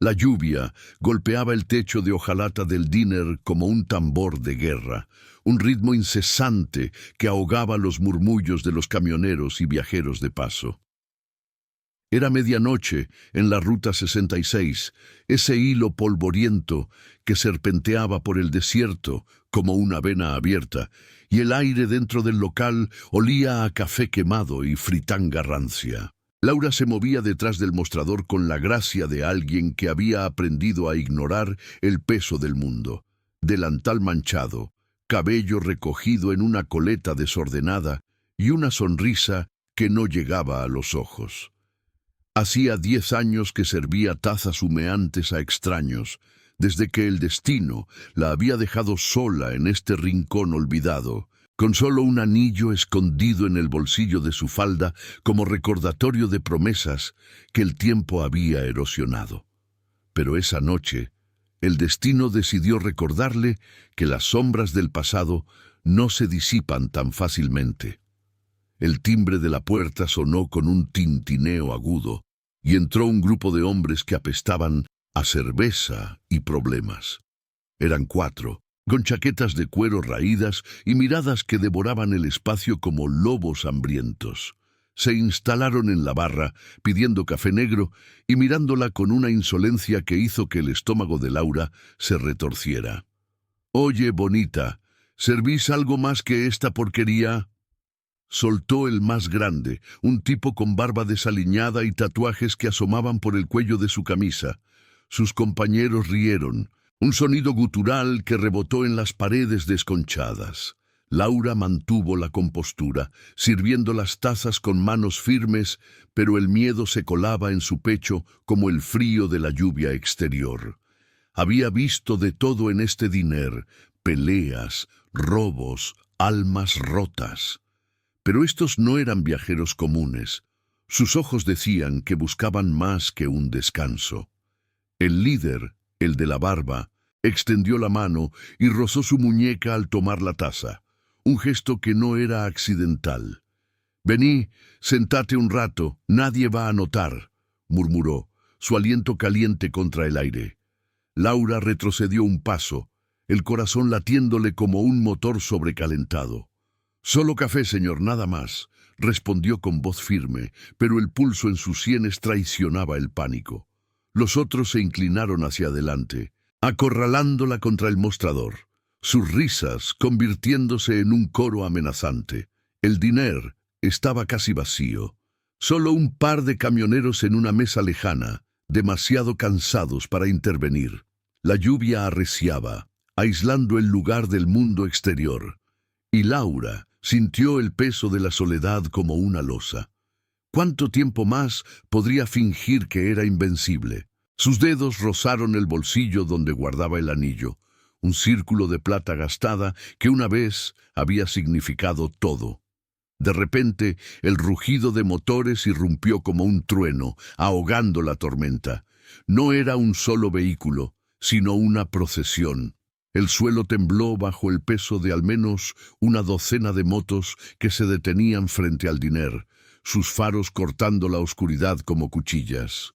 La lluvia golpeaba el techo de hojalata del diner como un tambor de guerra, un ritmo incesante que ahogaba los murmullos de los camioneros y viajeros de paso. Era medianoche en la Ruta 66, ese hilo polvoriento que serpenteaba por el desierto como una vena abierta, y el aire dentro del local olía a café quemado y fritanga rancia. Laura se movía detrás del mostrador con la gracia de alguien que había aprendido a ignorar el peso del mundo. Delantal manchado, cabello recogido en una coleta desordenada y una sonrisa que no llegaba a los ojos. Hacía 10 años que servía tazas humeantes a extraños, desde que el destino la había dejado sola en este rincón olvidado, con solo un anillo escondido en el bolsillo de su falda como recordatorio de promesas que el tiempo había erosionado. Pero esa noche, el destino decidió recordarle que las sombras del pasado no se disipan tan fácilmente. El timbre de la puerta sonó con un tintineo agudo, y entró un grupo de hombres que apestaban a cerveza y problemas. Eran 4, con chaquetas de cuero raídas y miradas que devoraban el espacio como lobos hambrientos. Se instalaron en la barra, pidiendo café negro y mirándola con una insolencia que hizo que el estómago de Laura se retorciera. «Oye, bonita, ¿servís algo más que esta porquería?», soltó el más grande, un tipo con barba desaliñada y tatuajes que asomaban por el cuello de su camisa. Sus compañeros rieron, un sonido gutural que rebotó en las paredes desconchadas. Laura mantuvo la compostura, sirviendo las tazas con manos firmes, pero el miedo se colaba en su pecho como el frío de la lluvia exterior. Había visto de todo en este diner: peleas, robos, almas rotas. Pero estos no eran viajeros comunes. Sus ojos decían que buscaban más que un descanso. El líder, el de la barba, extendió la mano y rozó su muñeca al tomar la taza, un gesto que no era accidental. «Vení, sentate un rato, nadie va a notar», murmuró, su aliento caliente contra el aire. Laura retrocedió un paso, el corazón latiéndole como un motor sobrecalentado. «Solo café, señor, nada más», respondió con voz firme, pero el pulso en sus sienes traicionaba el pánico. Los otros se inclinaron hacia adelante, acorralándola contra el mostrador, sus risas convirtiéndose en un coro amenazante. El diner estaba casi vacío, solo un par de camioneros en una mesa lejana, demasiado cansados para intervenir. La lluvia arreciaba, aislando el lugar del mundo exterior, y Laura sintió el peso de la soledad como una losa. ¿Cuánto tiempo más podría fingir que era invencible? Sus dedos rozaron el bolsillo donde guardaba el anillo, un círculo de plata gastada que una vez había significado todo. De repente, el rugido de motores irrumpió como un trueno, ahogando la tormenta. No era un solo vehículo, sino una procesión. El suelo tembló bajo el peso de al menos una docena de motos que se detenían frente al diner, sus faros cortando la oscuridad como cuchillas.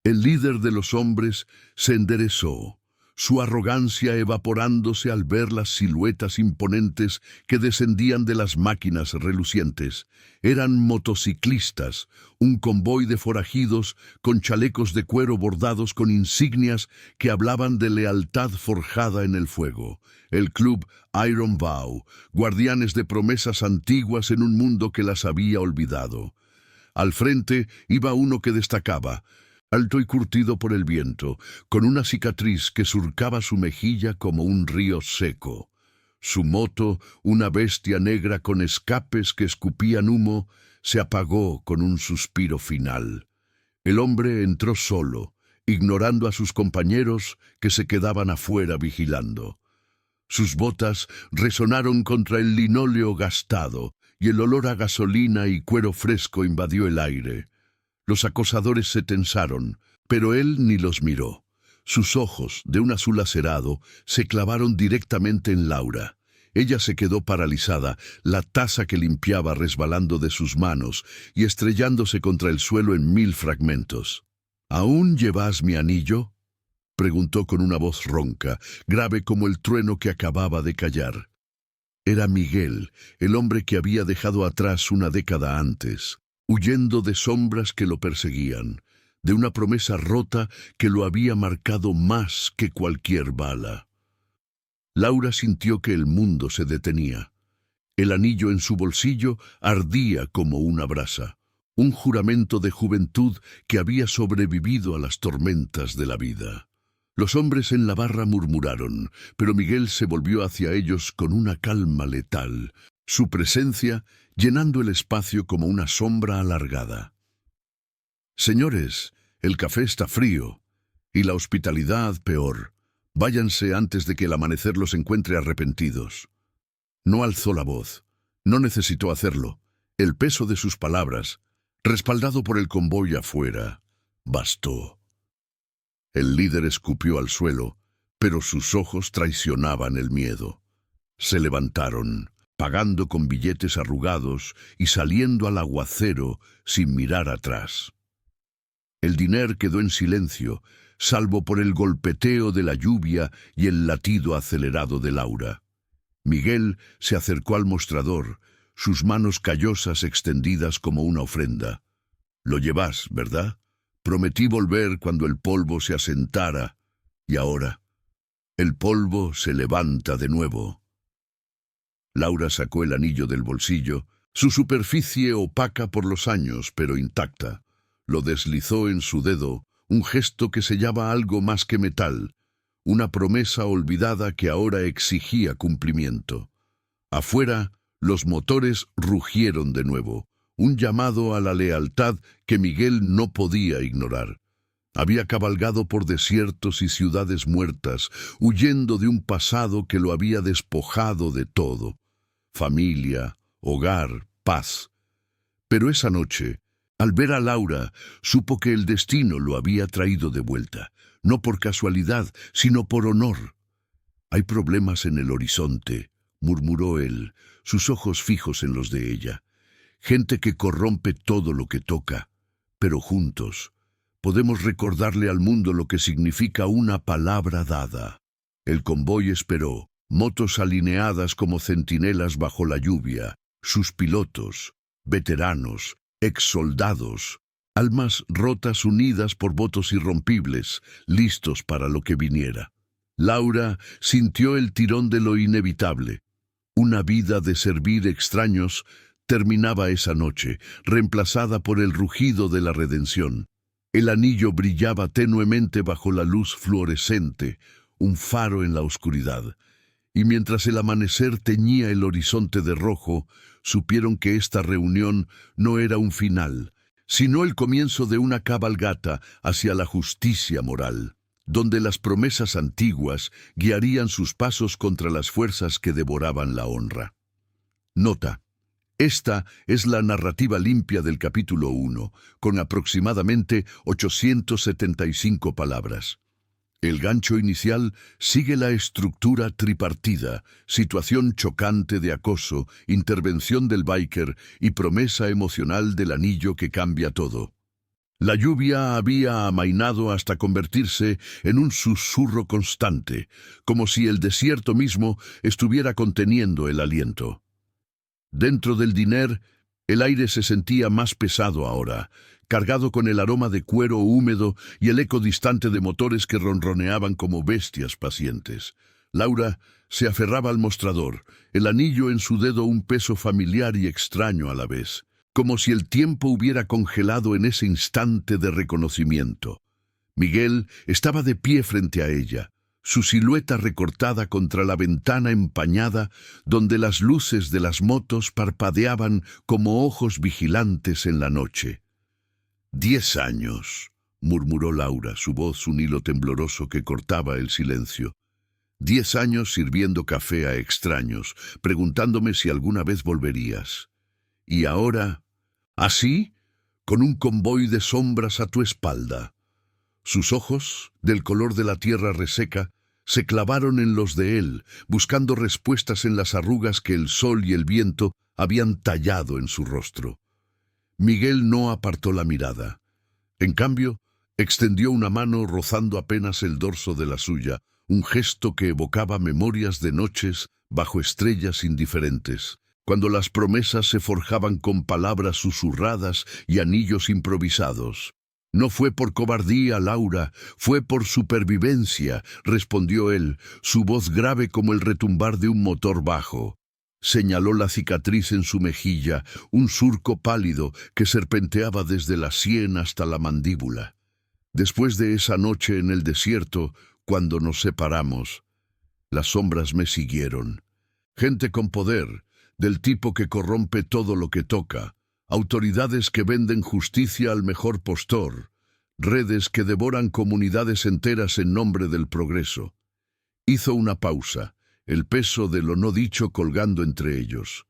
El líder de los hombres se enderezó, su arrogancia evaporándose al ver las siluetas imponentes que descendían de las máquinas relucientes. Eran motociclistas, un convoy de forajidos con chalecos de cuero bordados con insignias que hablaban de lealtad forjada en el fuego. El club Iron Vow, guardianes de promesas antiguas en un mundo que las había olvidado. Al frente iba uno que destacaba, alto y curtido por el viento, con una cicatriz que surcaba su mejilla como un río seco. Su moto, una bestia negra con escapes que escupían humo, se apagó con un suspiro final. El hombre entró solo, ignorando a sus compañeros que se quedaban afuera vigilando. Sus botas resonaron contra el linóleo gastado, y el olor a gasolina y cuero fresco invadió el aire. Los acosadores se tensaron, pero él ni los miró. Sus ojos, de un azul acerado, se clavaron directamente en Laura. Ella se quedó paralizada, la taza que limpiaba resbalando de sus manos y estrellándose contra el suelo en 1000 fragmentos. «¿Aún llevas mi anillo?», preguntó con una voz ronca, grave como el trueno que acababa de callar. Era Miguel, el hombre que había dejado atrás una década antes, huyendo de sombras que lo perseguían, de una promesa rota que lo había marcado más que cualquier bala. Laura sintió que el mundo se detenía. El anillo en su bolsillo ardía como una brasa, un juramento de juventud que había sobrevivido a las tormentas de la vida. Los hombres en la barra murmuraron, pero Miguel se volvió hacia ellos con una calma letal, su presencia llenando el espacio como una sombra alargada. «Señores, el café está frío, y la hospitalidad peor. Váyanse antes de que el amanecer los encuentre arrepentidos». No alzó la voz, no necesitó hacerlo. El peso de sus palabras, respaldado por el convoy afuera, bastó. El líder escupió al suelo, pero sus ojos traicionaban el miedo. Se levantaron, pagando con billetes arrugados y saliendo al aguacero sin mirar atrás. El diner quedó en silencio, salvo por el golpeteo de la lluvia y el latido acelerado de Laura. Miguel se acercó al mostrador, sus manos callosas extendidas como una ofrenda. «Lo llevas, ¿verdad? Prometí volver cuando el polvo se asentara, y ahora el polvo se levanta de nuevo». Laura sacó el anillo del bolsillo, su superficie opaca por los años, pero intacta. Lo deslizó en su dedo, un gesto que sellaba algo más que metal, una promesa olvidada que ahora exigía cumplimiento. Afuera, los motores rugieron de nuevo, un llamado a la lealtad que Miguel no podía ignorar. Había cabalgado por desiertos y ciudades muertas, huyendo de un pasado que lo había despojado de todo: familia, hogar, paz. Pero esa noche, al ver a Laura, supo que el destino lo había traído de vuelta, no por casualidad, sino por honor. «Hay problemas en el horizonte», murmuró él, sus ojos fijos en los de ella. «Gente que corrompe todo lo que toca, pero juntos podemos recordarle al mundo lo que significa una palabra dada». El convoy esperó, motos alineadas como centinelas bajo la lluvia, sus pilotos, veteranos, exsoldados, almas rotas unidas por votos irrompibles, listos para lo que viniera. Laura sintió el tirón de lo inevitable. Una vida de servir extraños terminaba esa noche, reemplazada por el rugido de la redención. El anillo brillaba tenuemente bajo la luz fluorescente, un faro en la oscuridad. Y mientras el amanecer teñía el horizonte de rojo, supieron que esta reunión no era un final, sino el comienzo de una cabalgata hacia la justicia moral, donde las promesas antiguas guiarían sus pasos contra las fuerzas que devoraban la honra. Nota: esta es la narrativa limpia del capítulo 1, con aproximadamente 875 palabras. El gancho inicial sigue la estructura tripartida: situación chocante de acoso, intervención del biker y promesa emocional del anillo que cambia todo. La lluvia había amainado hasta convertirse en un susurro constante, como si el desierto mismo estuviera conteniendo el aliento. Dentro del diner, el aire se sentía más pesado ahora, cargado con el aroma de cuero húmedo y el eco distante de motores que ronroneaban como bestias pacientes. Laura se aferraba al mostrador, el anillo en su dedo un peso familiar y extraño a la vez, como si el tiempo hubiera congelado en ese instante de reconocimiento. Miguel estaba de pie frente a ella, su silueta recortada contra la ventana empañada, donde las luces de las motos parpadeaban como ojos vigilantes en la noche. 10 años, murmuró Laura, su voz un hilo tembloroso que cortaba el silencio. 10 años sirviendo café a extraños, preguntándome si alguna vez volverías. Y ahora, así, con un convoy de sombras a tu espalda. Sus ojos, del color de la tierra reseca, se clavaron en los de él, buscando respuestas en las arrugas que el sol y el viento habían tallado en su rostro. Miguel no apartó la mirada. En cambio, Extendió una mano rozando apenas el dorso de la suya, un gesto que evocaba memorias de noches bajo estrellas indiferentes, cuando las promesas se forjaban con palabras susurradas y anillos improvisados. «No fue por cobardía, Laura, fue por supervivencia», respondió él, su voz grave como el retumbar de un motor bajo. Señaló la cicatriz en su mejilla, un surco pálido que serpenteaba desde la sien hasta la mandíbula. Después de esa noche en el desierto, cuando nos separamos, las sombras me siguieron. Gente con poder, del tipo que corrompe todo lo que toca, autoridades que venden justicia al mejor postor, redes que devoran comunidades enteras en nombre del progreso. Hizo una pausa, el peso de lo no dicho colgando entre ellos.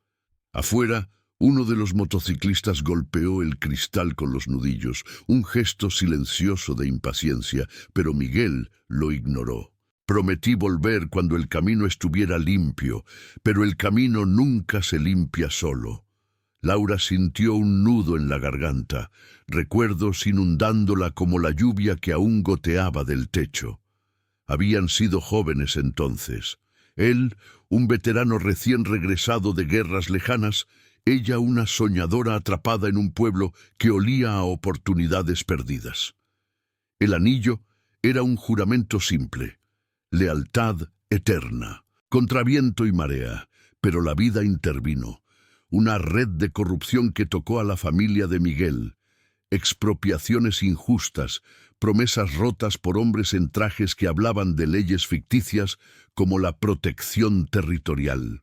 Afuera, uno de los motociclistas golpeó el cristal con los nudillos, un gesto silencioso de impaciencia, pero Miguel lo ignoró. Prometí volver cuando el camino estuviera limpio, pero el camino nunca se limpia solo. Laura sintió un nudo en la garganta, recuerdos inundándola como la lluvia que aún goteaba del techo. Habían sido jóvenes entonces. Él, un veterano recién regresado de guerras lejanas, ella una soñadora atrapada en un pueblo que olía a oportunidades perdidas. El anillo era un juramento simple, lealtad eterna, contra viento y marea, pero la vida intervino. Una red de corrupción que tocó a la familia de Miguel, expropiaciones injustas, promesas rotas por hombres en trajes que hablaban de leyes ficticias como la protección territorial.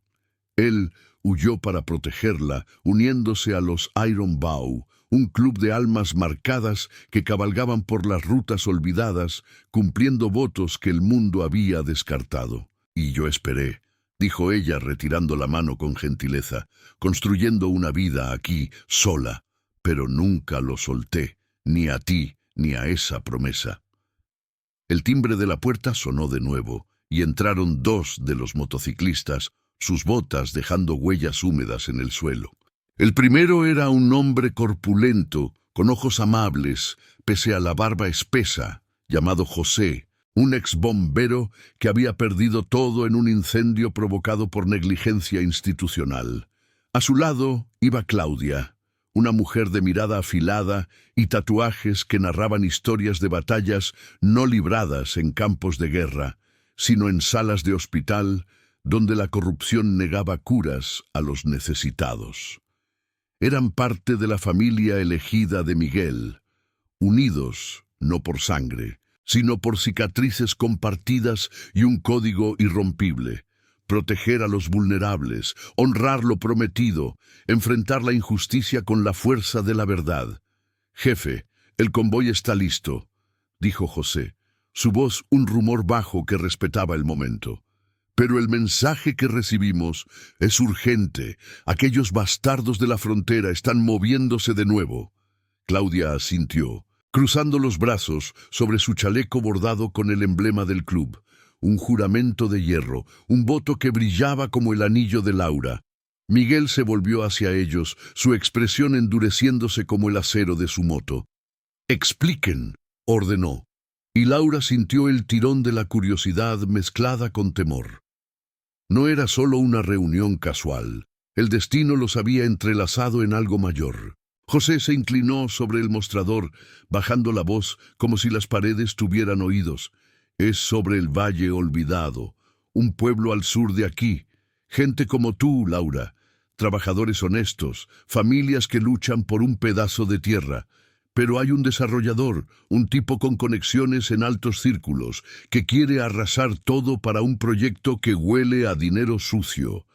Él huyó para protegerla, uniéndose a los Iron Bow, un club de almas marcadas que cabalgaban por las rutas olvidadas, cumpliendo votos que el mundo había descartado. Y yo esperé, dijo ella retirando la mano con gentileza, construyendo una vida aquí, sola, pero nunca lo solté, ni a ti, ni a esa promesa. El timbre de la puerta sonó de nuevo, y entraron dos de los motociclistas, sus botas dejando huellas húmedas en el suelo. El primero era un hombre corpulento, con ojos amables, pese a la barba espesa, llamado José, un exbombero que había perdido todo en un incendio provocado por negligencia institucional. A su lado iba Claudia, una mujer de mirada afilada y tatuajes que narraban historias de batallas no libradas en campos de guerra, sino en salas de hospital, donde la corrupción negaba curas a los necesitados. Eran parte de la familia elegida de Miguel, unidos no por sangre, sino por cicatrices compartidas y un código irrompible: proteger a los vulnerables, honrar lo prometido, enfrentar la injusticia con la fuerza de la verdad. «Jefe, el convoy está listo», dijo José, su voz un rumor bajo que respetaba el momento. «Pero el mensaje que recibimos es urgente. Aquellos bastardos de la frontera están moviéndose de nuevo». Claudia asintió, cruzando los brazos sobre su chaleco bordado con el emblema del club. Un juramento de hierro, un voto que brillaba como el anillo de Laura. Miguel se volvió hacia ellos, su expresión endureciéndose como el acero de su moto. «Expliquen», ordenó, y Laura sintió el tirón de la curiosidad mezclada con temor. No era solo una reunión casual. El destino los había entrelazado en algo mayor. José se inclinó sobre el mostrador, bajando la voz como si las paredes tuvieran oídos. «Es sobre el Valle Olvidado, un pueblo al sur de aquí. Gente como tú, Laura, trabajadores honestos, familias que luchan por un pedazo de tierra. Pero hay un desarrollador, un tipo con conexiones en altos círculos, que quiere arrasar todo para un proyecto que huele a dinero sucio.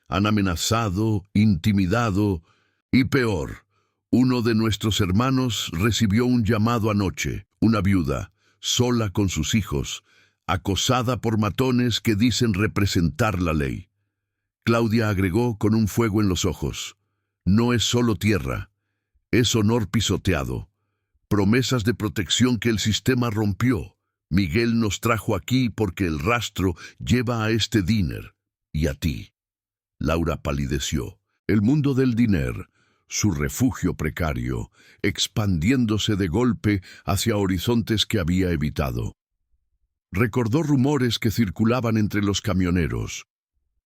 Han amenazado, intimidado y peor. Uno de nuestros hermanos recibió un llamado anoche, una viuda, sola con sus hijos, acosada por matones que dicen representar la ley». Claudia agregó con un fuego en los ojos: «No es solo tierra, es honor pisoteado. Promesas de protección que el sistema rompió. Miguel nos trajo aquí porque el rastro lleva a este diner y a ti». Laura palideció. El mundo del diner, su refugio precario, expandiéndose de golpe hacia horizontes que había evitado. Recordó rumores que circulaban entre los camioneros,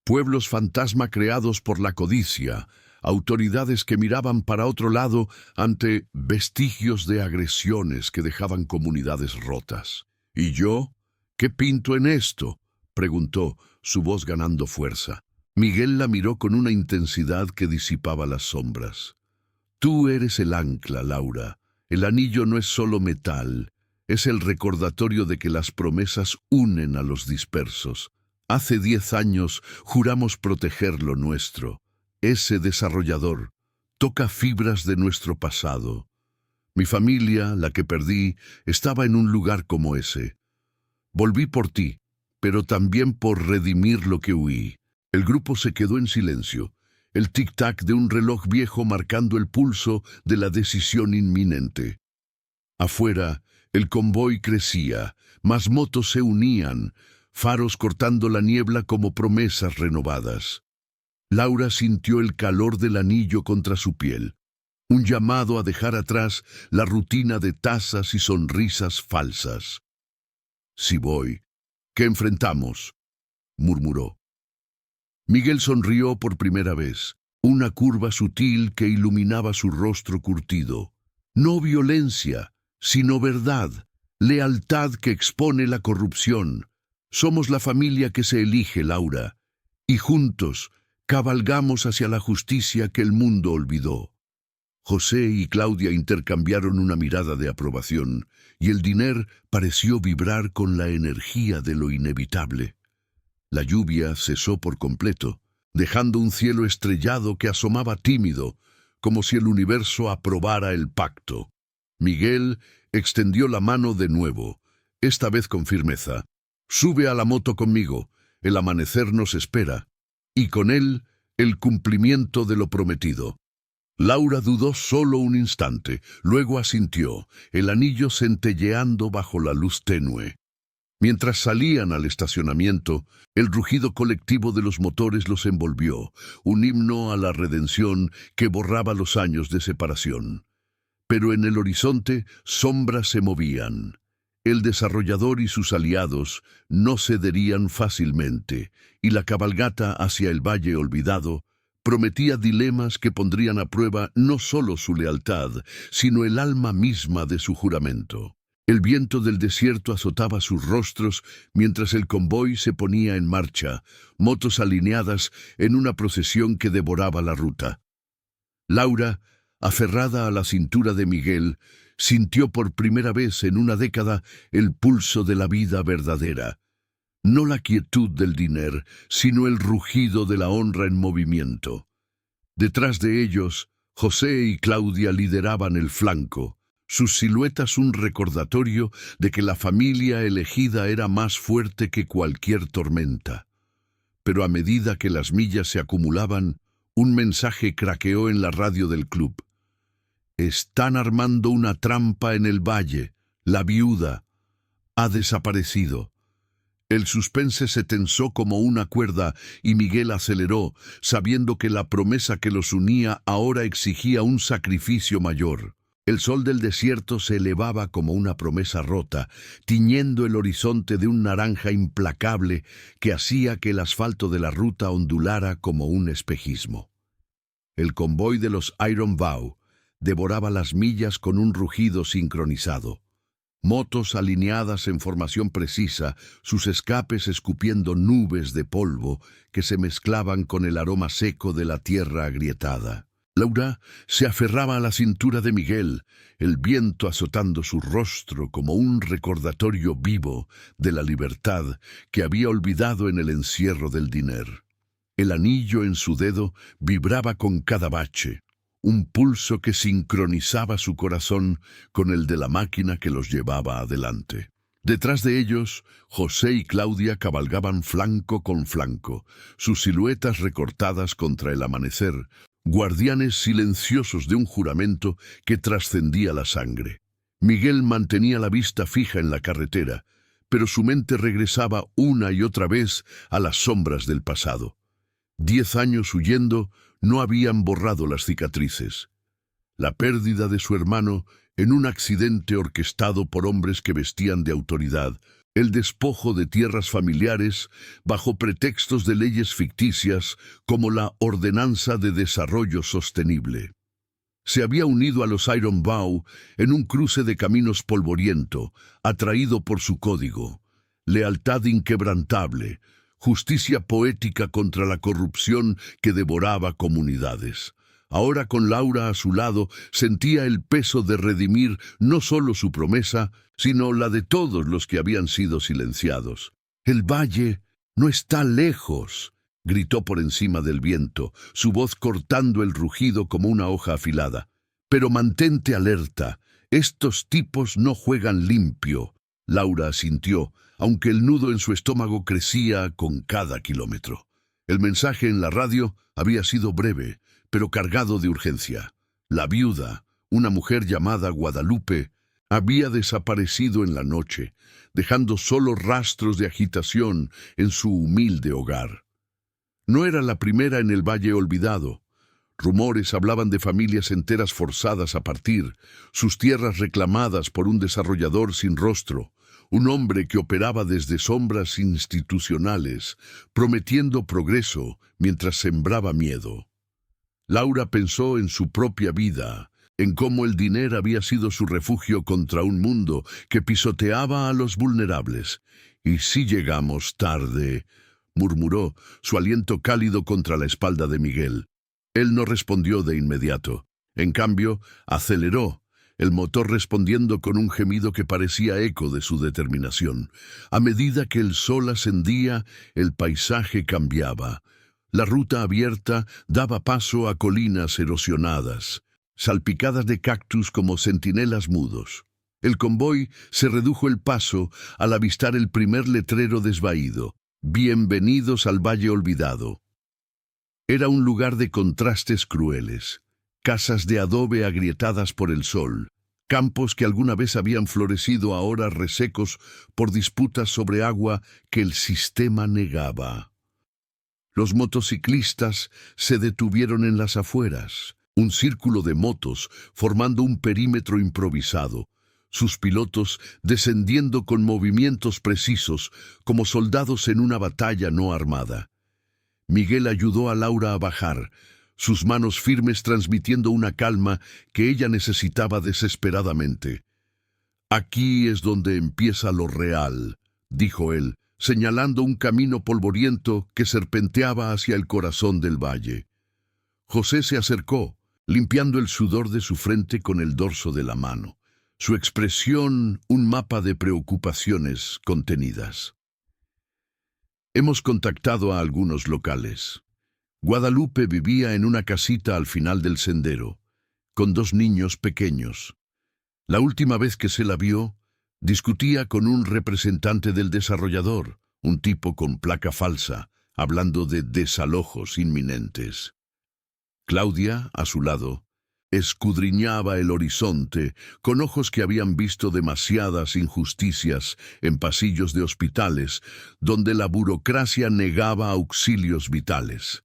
pueblos fantasma creados por la codicia, autoridades que miraban para otro lado ante vestigios de agresiones que dejaban comunidades rotas. ¿Y yo? ¿Qué pinto en esto?, preguntó, su voz ganando fuerza. Miguel la miró con una intensidad que disipaba las sombras. Tú eres el ancla, Laura. El anillo no es solo metal, es el recordatorio de que las promesas unen a los dispersos. Hace 10 años juramos proteger lo nuestro. Ese desarrollador toca fibras de nuestro pasado. Mi familia, la que perdí, estaba en un lugar como ese. Volví por ti, pero también por redimir lo que huí. El grupo se quedó en silencio, el tic-tac de un reloj viejo marcando el pulso de la decisión inminente. Afuera, el convoy crecía, más motos se unían, faros cortando la niebla como promesas renovadas. Laura sintió el calor del anillo contra su piel, un llamado a dejar atrás la rutina de tazas y sonrisas falsas. «Si voy, ¿qué enfrentamos?», murmuró. Miguel sonrió por primera vez, una curva sutil que iluminaba su rostro curtido. No violencia, sino verdad, lealtad que expone la corrupción. Somos la familia que se elige, Laura, y juntos cabalgamos hacia la justicia que el mundo olvidó. José y Claudia intercambiaron una mirada de aprobación, y el diner pareció vibrar con la energía de lo inevitable. La lluvia cesó por completo, dejando un cielo estrellado que asomaba tímido, como si el universo aprobara el pacto. Miguel extendió la mano de nuevo, esta vez con firmeza. «Sube a la moto conmigo, el amanecer nos espera», y con él el cumplimiento de lo prometido. Laura dudó solo un instante, luego asintió, el anillo centelleando bajo la luz tenue. Mientras salían al estacionamiento, el rugido colectivo de los motores los envolvió, un himno a la redención que borraba los años de separación. Pero en el horizonte sombras se movían. El desarrollador y sus aliados no cederían fácilmente, y la cabalgata hacia el valle olvidado prometía dilemas que pondrían a prueba no solo su lealtad, sino el alma misma de su juramento. El viento del desierto azotaba sus rostros mientras el convoy se ponía en marcha, motos alineadas en una procesión que devoraba la ruta. Laura, aferrada a la cintura de Miguel, sintió por primera vez en una década el pulso de la vida verdadera. No la quietud del diner, sino el rugido de la honra en movimiento. Detrás de ellos, José y Claudia lideraban el flanco, sus siluetas un recordatorio de que la familia elegida era más fuerte que cualquier tormenta. Pero a medida que las millas se acumulaban, un mensaje craqueó en la radio del club. «Están armando una trampa en el valle. La viuda ha desaparecido». El suspense se tensó como una cuerda y Miguel aceleró, sabiendo que la promesa que los unía ahora exigía un sacrificio mayor. El sol del desierto se elevaba como una promesa rota, tiñendo el horizonte de un naranja implacable que hacía que el asfalto de la ruta ondulara como un espejismo. El convoy de los Iron Vow devoraba las millas con un rugido sincronizado. Motos alineadas en formación precisa, sus escapes escupiendo nubes de polvo que se mezclaban con el aroma seco de la tierra agrietada. Laura se aferraba a la cintura de Miguel, el viento azotando su rostro como un recordatorio vivo de la libertad que había olvidado en el encierro del diner. El anillo en su dedo vibraba con cada bache, un pulso que sincronizaba su corazón con el de la máquina que los llevaba adelante. Detrás de ellos, José y Claudia cabalgaban flanco con flanco, sus siluetas recortadas contra el amanecer, guardianes silenciosos de un juramento que trascendía la sangre. Miguel mantenía la vista fija en la carretera, pero su mente regresaba una y otra vez a las sombras del pasado. 10 años huyendo no habían borrado las cicatrices. la pérdida de su hermano en un accidente orquestado por hombres que vestían de autoridad, el despojo de tierras familiares bajo pretextos de leyes ficticias como la Ordenanza de Desarrollo Sostenible. Se había unido a los Iron Bow en un cruce de caminos polvoriento, atraído por su código: lealtad inquebrantable, justicia poética contra la corrupción que devoraba comunidades. Ahora, con Laura a su lado, sentía el peso de redimir no solo su promesa, sino la de todos los que habían sido silenciados. «El valle no está lejos», gritó por encima del viento, su voz cortando el rugido como una hoja afilada. «Pero mantente alerta, estos tipos no juegan limpio». Laura asintió, aunque el nudo en su estómago crecía con cada kilómetro. El mensaje en la radio había sido breve, pero cargado de urgencia. La viuda, una mujer llamada Guadalupe, había desaparecido en la noche, dejando solo rastros de agitación en su humilde hogar. No era la primera en el Valle Olvidado. Rumores hablaban de familias enteras forzadas a partir, sus tierras reclamadas por un desarrollador sin rostro, un hombre que operaba desde sombras institucionales, prometiendo progreso mientras sembraba miedo. Laura pensó en su propia vida, en cómo el dinero había sido su refugio contra un mundo que pisoteaba a los vulnerables. «¿Y si llegamos tarde?», murmuró, su aliento cálido contra la espalda de Miguel. Él no respondió de inmediato. En cambio, aceleró, el motor respondiendo con un gemido que parecía eco de su determinación. A medida que el sol ascendía, el paisaje cambiaba. La ruta abierta daba paso a colinas erosionadas, salpicadas de cactus como centinelas mudos. El convoy se redujo el paso al avistar el primer letrero desvaído: «Bienvenidos al Valle Olvidado». Era un lugar de contrastes crueles. Casas de adobe agrietadas por el sol, campos que alguna vez habían florecido ahora resecos por disputas sobre agua que el sistema negaba. Los motociclistas se detuvieron en las afueras, un círculo de motos formando un perímetro improvisado, sus pilotos descendiendo con movimientos precisos como soldados en una batalla no armada. Miguel ayudó a Laura a bajar, sus manos firmes transmitiendo una calma que ella necesitaba desesperadamente. «Aquí es donde empieza lo real», dijo él, señalando un camino polvoriento que serpenteaba hacia el corazón del valle. José se acercó, limpiando el sudor de su frente con el dorso de la mano, su expresión un mapa de preocupaciones contenidas. «Hemos contactado a algunos locales. Guadalupe vivía en una casita al final del sendero, con 2 niños pequeños. La última vez que se la vio, discutía con un representante del desarrollador, un tipo con placa falsa, hablando de desalojos inminentes. Claudia, a su lado, escudriñaba el horizonte con ojos que habían visto demasiadas injusticias en pasillos de hospitales donde la burocracia negaba auxilios vitales.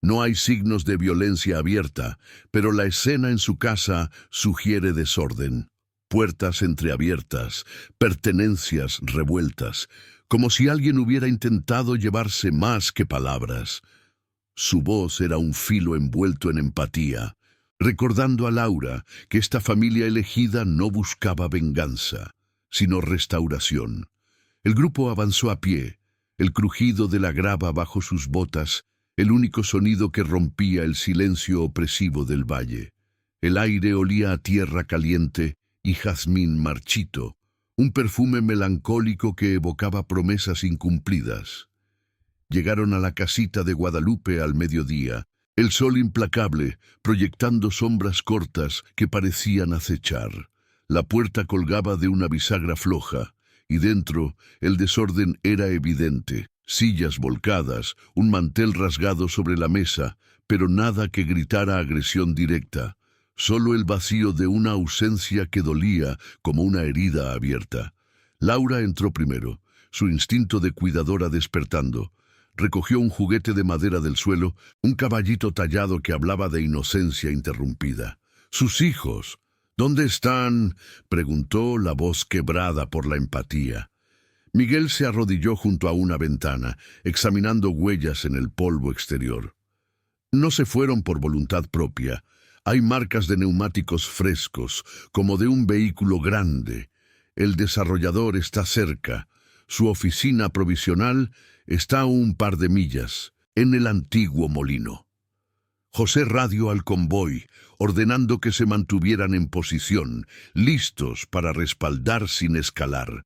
No hay signos de violencia abierta, pero la escena en su casa sugiere desorden. Puertas entreabiertas, pertenencias revueltas, como si alguien hubiera intentado llevarse más que palabras. Su voz era un filo envuelto en empatía, recordando a Laura que esta familia elegida no buscaba venganza, sino restauración. El grupo avanzó a pie, el crujido de la grava bajo sus botas, el único sonido que rompía el silencio opresivo del valle. El aire olía a tierra caliente y jazmín marchito, un perfume melancólico que evocaba promesas incumplidas. Llegaron a la casita de Guadalupe al mediodía, el sol implacable, proyectando sombras cortas que parecían acechar. La puerta colgaba de una bisagra floja, y dentro el desorden era evidente. Sillas volcadas, un mantel rasgado sobre la mesa, pero nada que gritara agresión directa. Solo el vacío de una ausencia que dolía como una herida abierta. Laura entró primero, su instinto de cuidadora despertando. Recogió un juguete de madera del suelo, un caballito tallado que hablaba de inocencia interrumpida. Sus hijos, ¿dónde están?, preguntó la voz quebrada por la empatía. Miguel se arrodilló junto a una ventana, examinando huellas en el polvo exterior. No se fueron por voluntad propia. Hay marcas de neumáticos frescos, como de un vehículo grande. El desarrollador está cerca. Su oficina provisional está a un par de millas, en el antiguo molino. José radió al convoy, ordenando que se mantuvieran en posición, listos para respaldar sin escalar.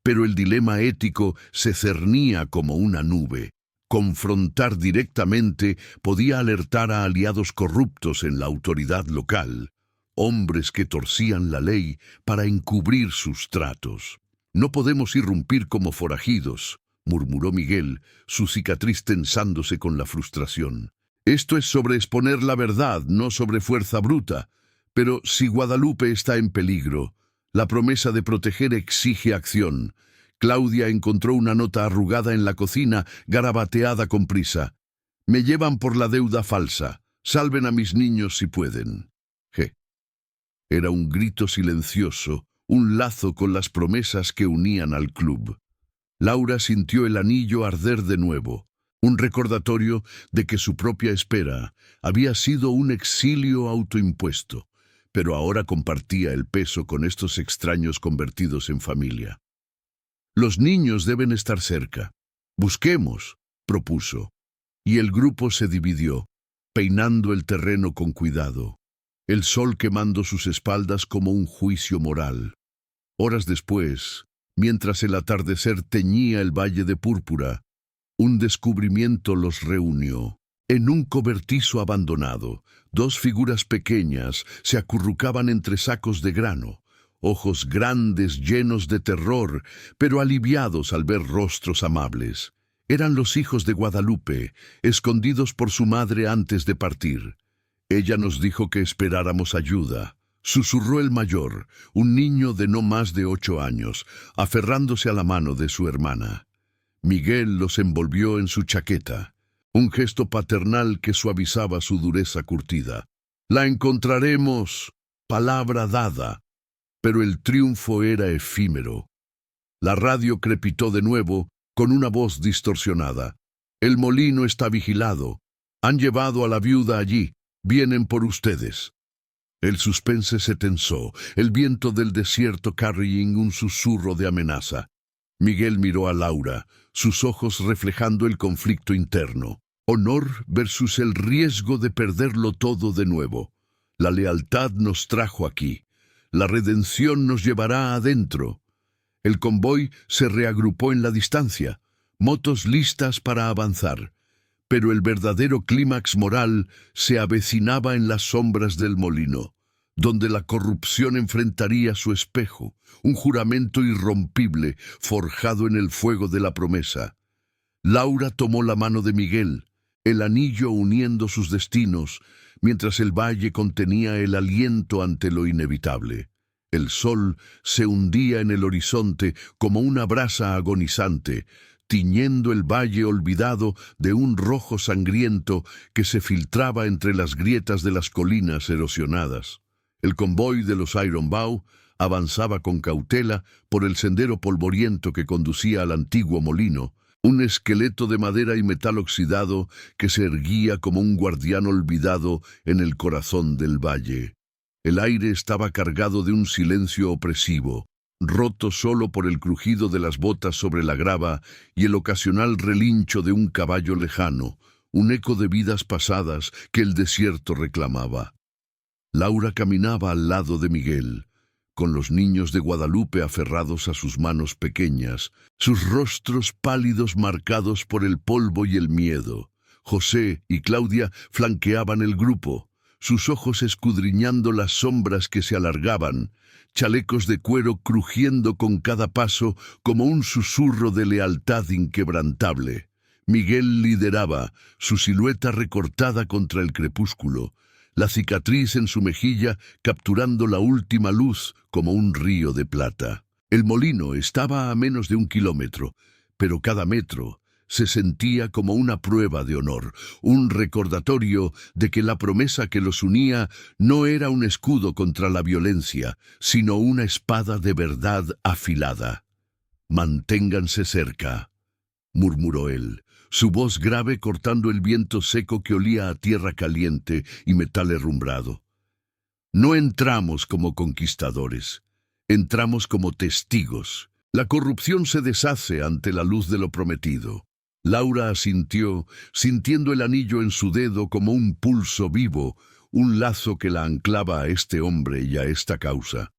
Pero el dilema ético se cernía como una nube. Confrontar directamente podía alertar a aliados corruptos en la autoridad local, hombres que torcían la ley para encubrir sus tratos. «No podemos irrumpir como forajidos», murmuró Miguel, su cicatriz tensándose con la frustración. «Esto es sobre exponer la verdad, no sobre fuerza bruta. Pero si Guadalupe está en peligro, la promesa de proteger exige acción». Claudia encontró una nota arrugada en la cocina, garabateada con prisa. «Me llevan por la deuda falsa. Salven a mis niños si pueden». Era un grito silencioso, un lazo con las promesas que unían al club. Laura sintió el anillo arder de nuevo, un recordatorio de que su propia espera había sido un exilio autoimpuesto, pero ahora compartía el peso con estos extraños convertidos en familia. «Los niños deben estar cerca. Busquemos», propuso, y el grupo se dividió, peinando el terreno con cuidado, el sol quemando sus espaldas como un juicio moral. Horas después, mientras el atardecer teñía el valle de púrpura, un descubrimiento los reunió. En un cobertizo abandonado, dos figuras pequeñas se acurrucaban entre sacos de grano, ojos grandes llenos de terror, pero aliviados al ver rostros amables. Eran los hijos de Guadalupe, escondidos por su madre antes de partir. «Ella nos dijo que esperáramos ayuda», susurró el mayor, un niño de no más de 8 años, aferrándose a la mano de su hermana. Miguel los envolvió en su chaqueta, un gesto paternal que suavizaba su dureza curtida. «La encontraremos», palabra dada, pero el triunfo era efímero. La radio crepitó de nuevo, con una voz distorsionada. «El molino está vigilado. Han llevado a la viuda allí. Vienen por ustedes». El suspense se tensó, el viento del desierto carrying un susurro de amenaza. Miguel miró a Laura, sus ojos reflejando el conflicto interno. Honor versus el riesgo de perderlo todo de nuevo. La lealtad nos trajo aquí. La redención nos llevará adentro. El convoy se reagrupó en la distancia, motos listas para avanzar. Pero el verdadero clímax moral se avecinaba en las sombras del molino, donde la corrupción enfrentaría su espejo, un juramento irrompible forjado en el fuego de la promesa. Laura tomó la mano de Miguel, el anillo uniendo sus destinos, mientras el valle contenía el aliento ante lo inevitable. El sol se hundía en el horizonte como una brasa agonizante, tiñendo el valle olvidado de un rojo sangriento que se filtraba entre las grietas de las colinas erosionadas. El convoy de los Ironbow avanzaba con cautela por el sendero polvoriento que conducía al antiguo molino, un esqueleto de madera y metal oxidado que se erguía como un guardián olvidado en el corazón del valle. El aire estaba cargado de un silencio opresivo, roto solo por el crujido de las botas sobre la grava y el ocasional relincho de un caballo lejano, un eco de vidas pasadas que el desierto reclamaba. Laura caminaba al lado de Miguel, con los niños de Guadalupe aferrados a sus manos pequeñas, sus rostros pálidos marcados por el polvo y el miedo. José y Claudia flanqueaban el grupo, sus ojos escudriñando las sombras que se alargaban, chalecos de cuero crujiendo con cada paso como un susurro de lealtad inquebrantable. Miguel lideraba, su silueta recortada contra el crepúsculo, la cicatriz en su mejilla capturando la última luz como un río de plata. El molino estaba a menos de 1 kilómetro, pero cada metro se sentía como una prueba de honor, un recordatorio de que la promesa que los unía no era un escudo contra la violencia, sino una espada de verdad afilada. «Manténganse cerca», murmuró él, su voz grave cortando el viento seco que olía a tierra caliente y metal herrumbrado. «No entramos como conquistadores, entramos como testigos. La corrupción se deshace ante la luz de lo prometido». Laura asintió, sintiendo el anillo en su dedo como un pulso vivo, un lazo que la anclaba a este hombre y a esta causa.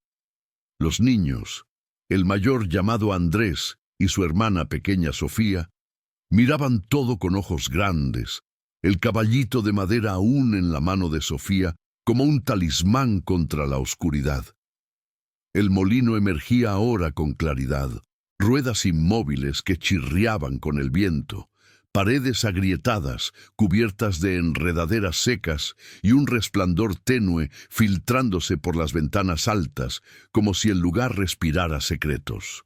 Los niños, el mayor llamado Andrés y su hermana pequeña Sofía, miraban todo con ojos grandes, el caballito de madera aún en la mano de Sofía como un talismán contra la oscuridad. El molino emergía ahora con claridad, ruedas inmóviles que chirriaban con el viento, paredes agrietadas, cubiertas de enredaderas secas y un resplandor tenue filtrándose por las ventanas altas, como si el lugar respirara secretos.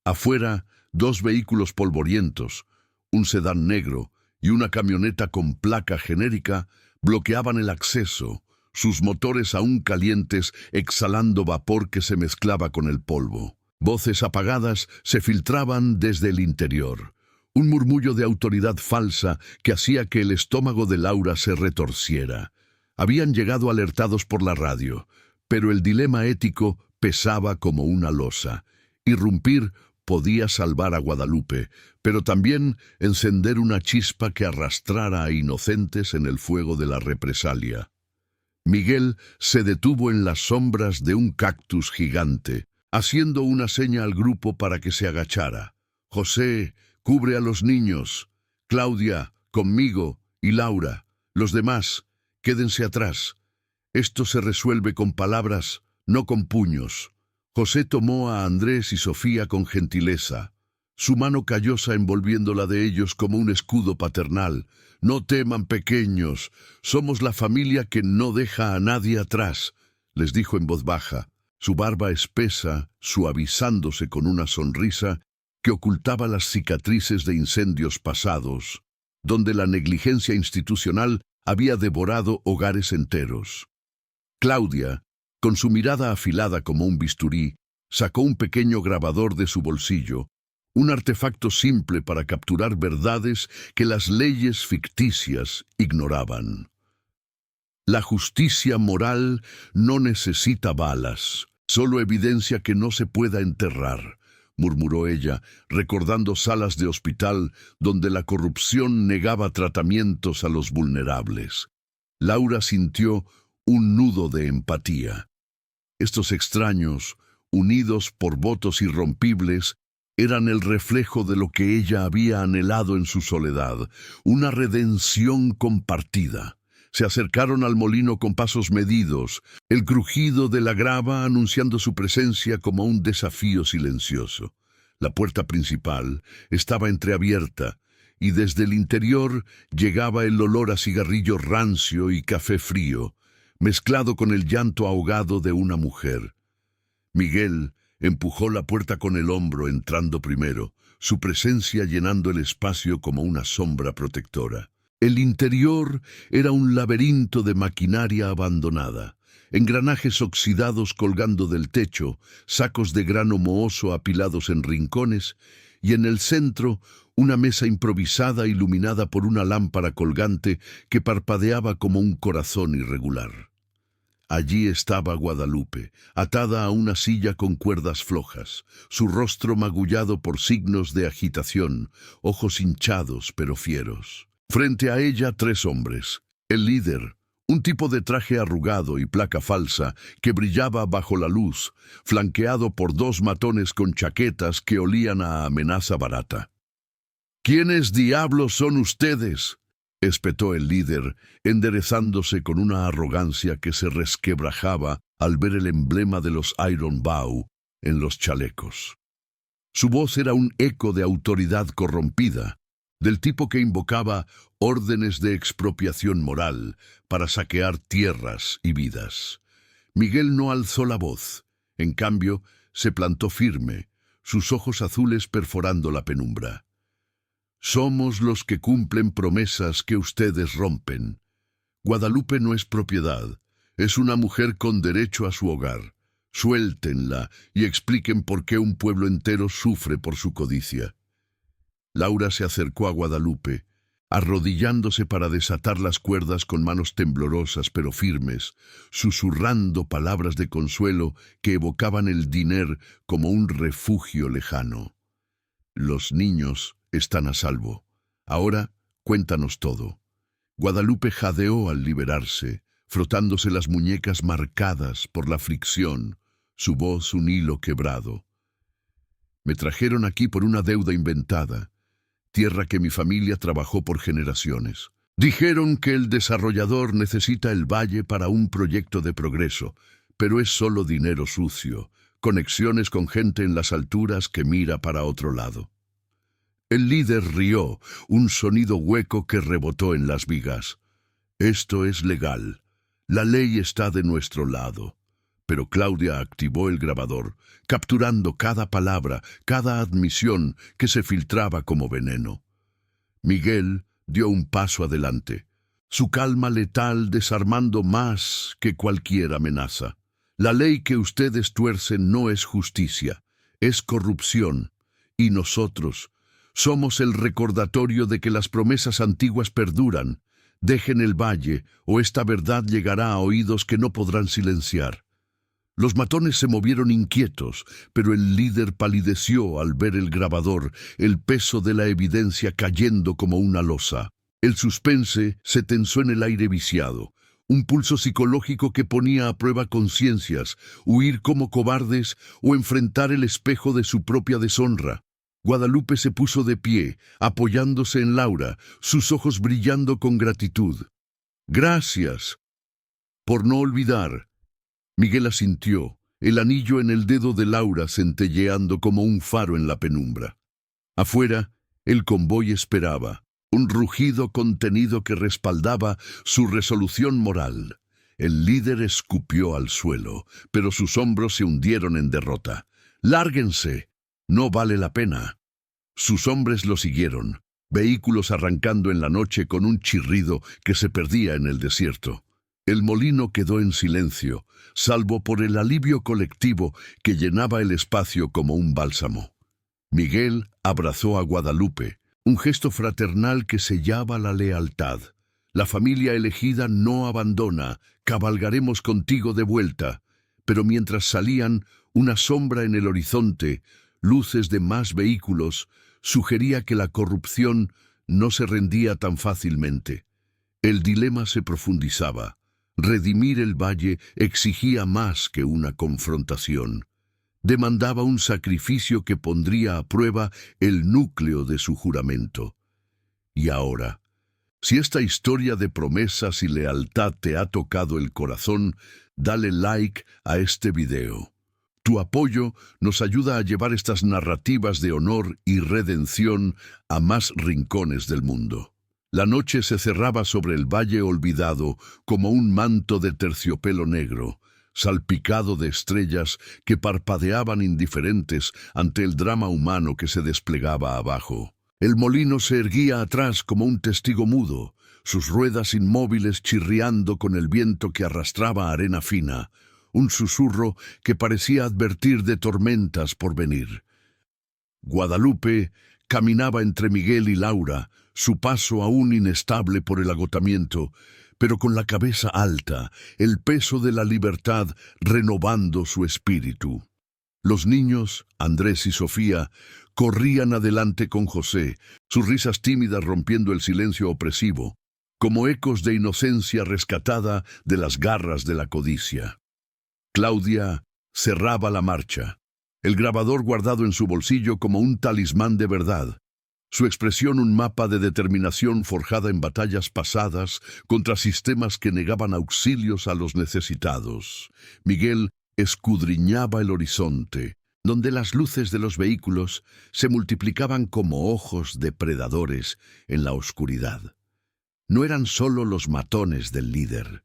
Afuera, 2 vehículos polvorientos, un sedán negro y una camioneta con placa genérica, bloqueaban el acceso, sus motores aún calientes exhalando vapor que se mezclaba con el polvo. Voces apagadas se filtraban desde el interior, un murmullo de autoridad falsa que hacía que el estómago de Laura se retorciera. Habían llegado alertados por la radio, pero el dilema ético pesaba como una losa. Irrumpir podía salvar a Guadalupe, pero también encender una chispa que arrastrara a inocentes en el fuego de la represalia. Miguel se detuvo en las sombras de un cactus gigante, haciendo una seña al grupo para que se agachara. «José, cubre a los niños. Claudia, conmigo, y Laura. Los demás, quédense atrás. Esto se resuelve con palabras, no con puños». José tomó a Andrés y Sofía con gentileza, su mano callosa envolviendo la de ellos como un escudo paternal. «No teman, pequeños, somos la familia que no deja a nadie atrás», les dijo en voz baja, su barba espesa suavizándose con una sonrisa que ocultaba las cicatrices de incendios pasados, donde la negligencia institucional había devorado hogares enteros. Claudia, con su mirada afilada como un bisturí, sacó un pequeño grabador de su bolsillo, un artefacto simple para capturar verdades que las leyes ficticias ignoraban. «La justicia moral no necesita balas, solo evidencia que no se pueda enterrar», murmuró ella, recordando salas de hospital donde la corrupción negaba tratamientos a los vulnerables. Laura sintió un nudo de empatía. Estos extraños, unidos por votos irrompibles, eran el reflejo de lo que ella había anhelado en su soledad, una redención compartida. Se acercaron al molino con pasos medidos, el crujido de la grava anunciando su presencia como un desafío silencioso. La puerta principal estaba entreabierta, y desde el interior llegaba el olor a cigarrillo rancio y café frío, mezclado con el llanto ahogado de una mujer. Miguel empujó la puerta con el hombro, entrando primero, su presencia llenando el espacio como una sombra protectora. El interior era un laberinto de maquinaria abandonada, engranajes oxidados colgando del techo, sacos de grano mohoso apilados en rincones, y en el centro una mesa improvisada iluminada por una lámpara colgante que parpadeaba como un corazón irregular. Allí estaba Guadalupe, atada a una silla con cuerdas flojas, su rostro magullado por signos de agitación, ojos hinchados pero fieros. Frente a ella 3 hombres. El líder, un tipo de traje arrugado y placa falsa que brillaba bajo la luz, flanqueado por 2 matones con chaquetas que olían a amenaza barata. «¿Quiénes diablos son ustedes?», espetó el líder, enderezándose con una arrogancia que se resquebrajaba al ver el emblema de los Iron Bow en los chalecos. Su voz era un eco de autoridad corrompida, del tipo que invocaba órdenes de expropiación moral para saquear tierras y vidas. Miguel no alzó la voz, en cambio, se plantó firme, sus ojos azules perforando la penumbra. Somos los que cumplen promesas que ustedes rompen. Guadalupe no es propiedad, es una mujer con derecho a su hogar. Suéltenla y expliquen por qué un pueblo entero sufre por su codicia. Laura se acercó a Guadalupe, arrodillándose para desatar las cuerdas con manos temblorosas pero firmes, susurrando palabras de consuelo que evocaban el diner como un refugio lejano. Los niños están a salvo. Ahora, cuéntanos todo. Guadalupe jadeó al liberarse, frotándose las muñecas marcadas por la fricción, su voz un hilo quebrado. Me trajeron aquí por una deuda inventada, tierra que mi familia trabajó por generaciones. Dijeron que el desarrollador necesita el valle para un proyecto de progreso, pero es solo dinero sucio, conexiones con gente en las alturas que mira para otro lado. El líder rió, un sonido hueco que rebotó en las vigas. Esto es legal. La ley está de nuestro lado. Pero Claudia activó el grabador, capturando cada palabra, cada admisión que se filtraba como veneno. Miguel dio un paso adelante, su calma letal desarmando más que cualquier amenaza. La ley que ustedes tuercen no es justicia, es corrupción, y nosotros somos el recordatorio de que las promesas antiguas perduran. Dejen el valle, o esta verdad llegará a oídos que no podrán silenciar. Los matones se movieron inquietos, pero el líder palideció al ver el grabador, el peso de la evidencia cayendo como una losa. El suspense se tensó en el aire viciado, un pulso psicológico que ponía a prueba conciencias, huir como cobardes o enfrentar el espejo de su propia deshonra. Guadalupe se puso de pie, apoyándose en Laura, sus ojos brillando con gratitud. «Gracias por no olvidar». Miguel asintió, el anillo en el dedo de Laura centelleando como un faro en la penumbra. Afuera, el convoy esperaba, un rugido contenido que respaldaba su resolución moral. El líder escupió al suelo, pero sus hombros se hundieron en derrota. «¡Lárguense! No vale la pena». Sus hombres lo siguieron, vehículos arrancando en la noche con un chirrido que se perdía en el desierto. El molino quedó en silencio, salvo por el alivio colectivo que llenaba el espacio como un bálsamo. Miguel abrazó a Guadalupe, un gesto fraternal que sellaba la lealtad. «La familia elegida no abandona, cabalgaremos contigo de vuelta». Pero mientras salían, una sombra en el horizonte, luces de más vehículos, sugería que la corrupción no se rendía tan fácilmente. El dilema se profundizaba. Redimir el valle exigía más que una confrontación. Demandaba un sacrificio que pondría a prueba el núcleo de su juramento. Y ahora, si esta historia de promesas y lealtad te ha tocado el corazón, dale like a este video. Tu apoyo nos ayuda a llevar estas narrativas de honor y redención a más rincones del mundo. La noche se cerraba sobre el valle olvidado como un manto de terciopelo negro, salpicado de estrellas que parpadeaban indiferentes ante el drama humano que se desplegaba abajo. El molino se erguía atrás como un testigo mudo, sus ruedas inmóviles chirriando con el viento que arrastraba arena fina, un susurro que parecía advertir de tormentas por venir. Guadalupe caminaba entre Miguel y Laura, su paso aún inestable por el agotamiento, pero con la cabeza alta, el peso de la libertad renovando su espíritu. Los niños, Andrés y Sofía, corrían adelante con José, sus risas tímidas rompiendo el silencio opresivo, como ecos de inocencia rescatada de las garras de la codicia. Claudia cerraba la marcha, el grabador guardado en su bolsillo como un talismán de verdad, su expresión un mapa de determinación forjada en batallas pasadas contra sistemas que negaban auxilios a los necesitados. Miguel escudriñaba el horizonte, donde las luces de los vehículos se multiplicaban como ojos depredadores en la oscuridad. No eran solo los matones del líder,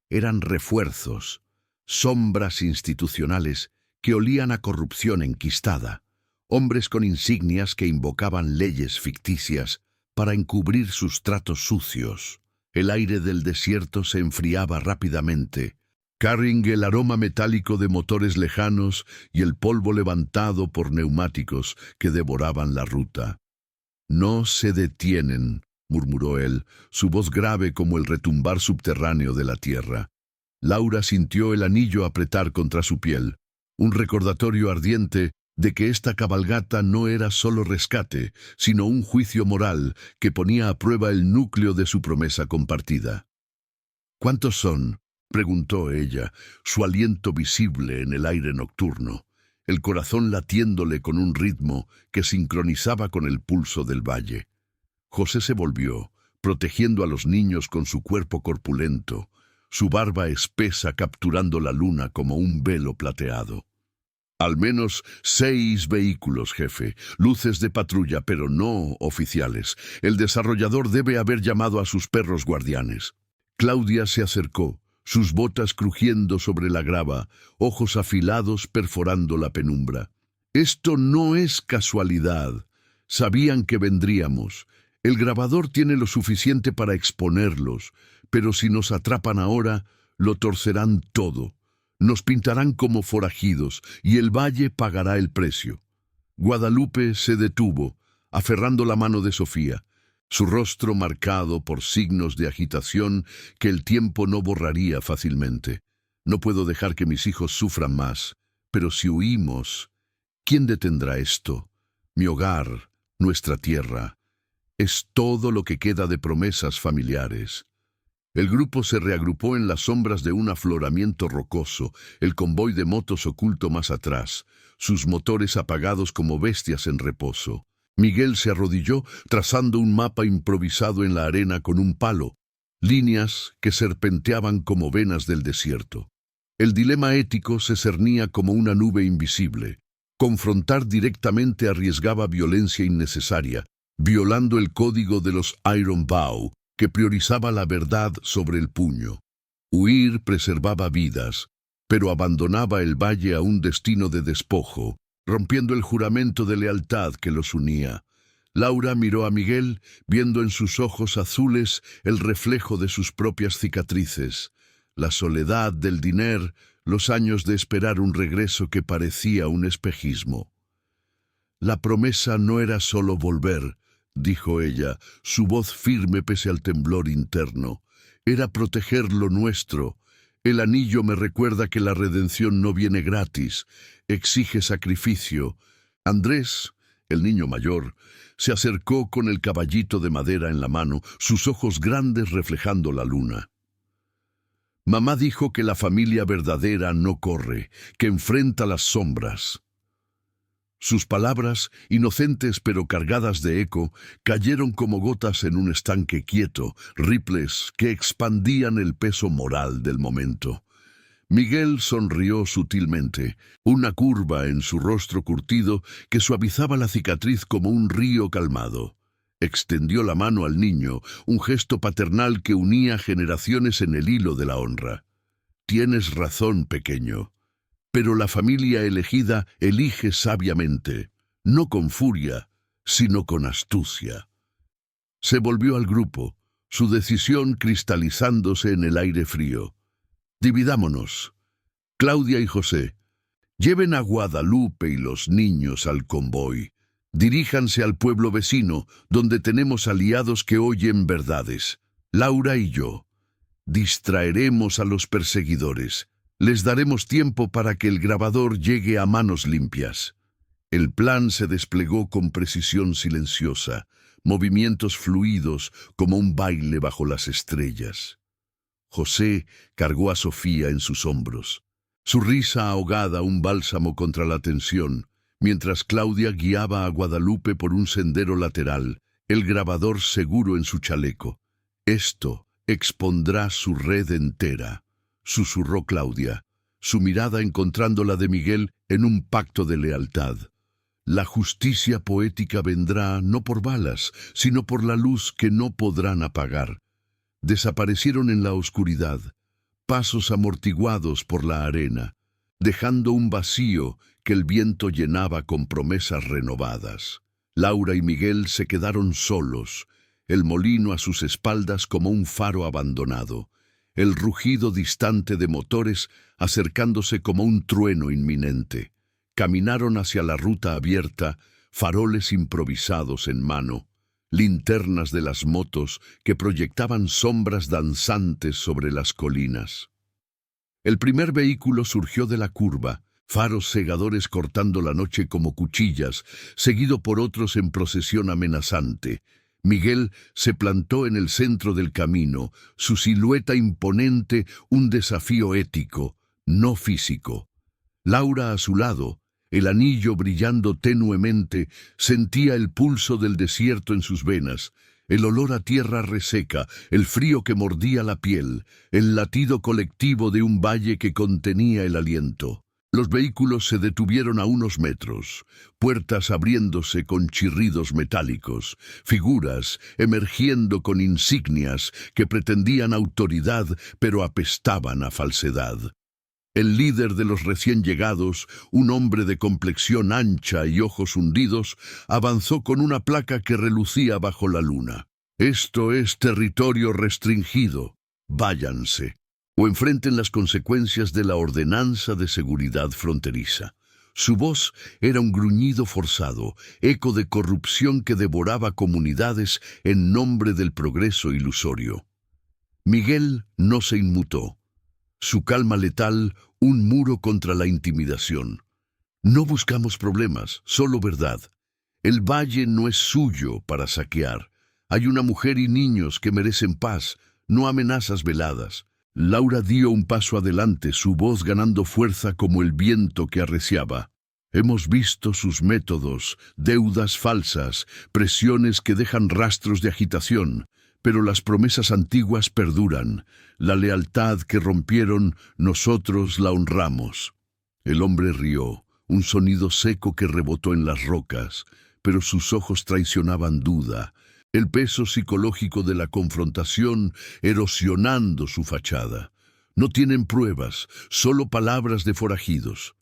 eran refuerzos, sombras institucionales que olían a corrupción enquistada, hombres con insignias que invocaban leyes ficticias para encubrir sus tratos sucios. El aire del desierto se enfriaba rápidamente, carrying el aroma metálico de motores lejanos y el polvo levantado por neumáticos que devoraban la ruta. «No se detienen», murmuró él, su voz grave como el retumbar subterráneo de la tierra. Laura sintió el anillo apretar contra su piel, un recordatorio ardiente de que esta cabalgata no era solo rescate, sino un juicio moral que ponía a prueba el núcleo de su promesa compartida. «¿Cuántos son?», preguntó ella, su aliento visible en el aire nocturno, el corazón latiéndole con un ritmo que sincronizaba con el pulso del valle. José se volvió, protegiendo a los niños con su cuerpo corpulento, su barba espesa capturando la luna como un velo plateado. «Al menos 6 vehículos, jefe, luces de patrulla, pero no oficiales. El desarrollador debe haber llamado a sus perros guardianes». Claudia se acercó, sus botas crujiendo sobre la grava, ojos afilados perforando la penumbra. «Esto no es casualidad. Sabían que vendríamos. El grabador tiene lo suficiente para exponerlos, pero si nos atrapan ahora, lo torcerán todo. Nos pintarán como forajidos y el valle pagará el precio». Guadalupe se detuvo, aferrando la mano de Sofía, su rostro marcado por signos de agitación que el tiempo no borraría fácilmente. «No puedo dejar que mis hijos sufran más, pero si huimos, ¿quién detendrá esto? Mi hogar, nuestra tierra, es todo lo que queda de promesas familiares». El grupo se reagrupó en las sombras de un afloramiento rocoso, el convoy de motos oculto más atrás, sus motores apagados como bestias en reposo. Miguel se arrodilló trazando un mapa improvisado en la arena con un palo, líneas que serpenteaban como venas del desierto. El dilema ético se cernía como una nube invisible. Confrontar directamente arriesgaba violencia innecesaria, violando el código de los Iron Bow, que priorizaba la verdad sobre el puño. Huir preservaba vidas, pero abandonaba el valle a un destino de despojo, rompiendo el juramento de lealtad que los unía. Laura miró a Miguel, viendo en sus ojos azules el reflejo de sus propias cicatrices, la soledad del diner, los años de esperar un regreso que parecía un espejismo. «La promesa no era solo volver», dijo ella, su voz firme pese al temblor interno. «Era proteger lo nuestro. El anillo me recuerda que la redención no viene gratis, exige sacrificio». Andrés, el niño mayor, se acercó con el caballito de madera en la mano, sus ojos grandes reflejando la luna. «Mamá dijo que la familia verdadera no corre, que enfrenta las sombras». Sus palabras, inocentes pero cargadas de eco, cayeron como gotas en un estanque quieto, riples que expandían el peso moral del momento. Miguel sonrió sutilmente, una curva en su rostro curtido que suavizaba la cicatriz como un río calmado. Extendió la mano al niño, un gesto paternal que unía generaciones en el hilo de la honra. «Tienes razón, pequeño. Pero la familia elegida elige sabiamente, no con furia, sino con astucia». Se volvió al grupo, su decisión cristalizándose en el aire frío. «Dividámonos. Claudia y José, lleven a Guadalupe y los niños al convoy. Diríjanse al pueblo vecino, donde tenemos aliados que oyen verdades. Laura y yo. Distraeremos a los perseguidores. Les daremos tiempo para que el grabador llegue a manos limpias». El plan se desplegó con precisión silenciosa, movimientos fluidos como un baile bajo las estrellas. José cargó a Sofía en sus hombros, su risa ahogada un bálsamo contra la tensión, mientras Claudia guiaba a Guadalupe por un sendero lateral, el grabador seguro en su chaleco. «Esto expondrá su red entera», susurró Claudia, su mirada encontrando la de Miguel en un pacto de lealtad. «La justicia poética vendrá no por balas, sino por la luz que no podrán apagar». Desaparecieron en la oscuridad, pasos amortiguados por la arena. dejando un vacío que el viento llenaba con promesas renovadas. Laura y Miguel se quedaron solos, el molino a sus espaldas como un faro abandonado, el rugido distante de motores acercándose como un trueno inminente. Caminaron hacia la ruta abierta, faroles improvisados en mano, linternas de las motos que proyectaban sombras danzantes sobre las colinas. El primer vehículo surgió de la curva, faros cegadores cortando la noche como cuchillas, seguido por otros en procesión amenazante. Miguel se plantó en el centro del camino, su silueta imponente, un desafío ético, no físico. Laura a su lado, el anillo brillando tenuemente, sentía el pulso del desierto en sus venas, el olor a tierra reseca, el frío que mordía la piel, el latido colectivo de un valle que contenía el aliento. Los vehículos se detuvieron a unos metros, puertas abriéndose con chirridos metálicos, figuras emergiendo con insignias que pretendían autoridad pero apestaban a falsedad. El líder de los recién llegados, un hombre de complexión ancha y ojos hundidos, avanzó con una placa que relucía bajo la luna. «Esto es territorio restringido. Váyanse, o enfrenten las consecuencias de la ordenanza de seguridad fronteriza». Su voz era un gruñido forzado, eco de corrupción que devoraba comunidades en nombre del progreso ilusorio. Miguel no se inmutó. Su calma letal, un muro contra la intimidación. No buscamos problemas, solo verdad. El valle no es suyo para saquear. Hay una mujer y niños que merecen paz, no amenazas veladas. Laura dio un paso adelante, su voz ganando fuerza como el viento que arreciaba. Hemos visto sus métodos, deudas falsas, presiones que dejan rastros de agitación. Pero las promesas antiguas perduran. La lealtad que rompieron, nosotros la honramos. El hombre rió, un sonido seco que rebotó en las rocas, pero sus ojos traicionaban duda, el peso psicológico de la confrontación erosionando su fachada. No tienen pruebas, solo palabras de forajidos.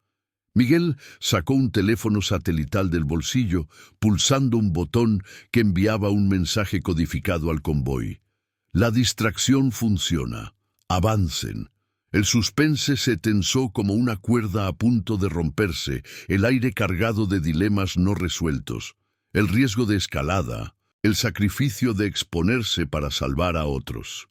Miguel sacó un teléfono satelital del bolsillo, pulsando un botón que enviaba un mensaje codificado al convoy. La distracción funciona. Avancen. El suspense se tensó como una cuerda a punto de romperse, el aire cargado de dilemas no resueltos, el riesgo de escalada, el sacrificio de exponerse para salvar a otros.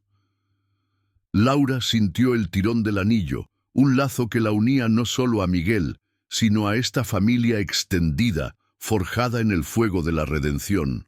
Laura sintió el tirón del anillo, un lazo que la unía no solo a Miguel, sino a esta familia extendida, forjada en el fuego de la redención.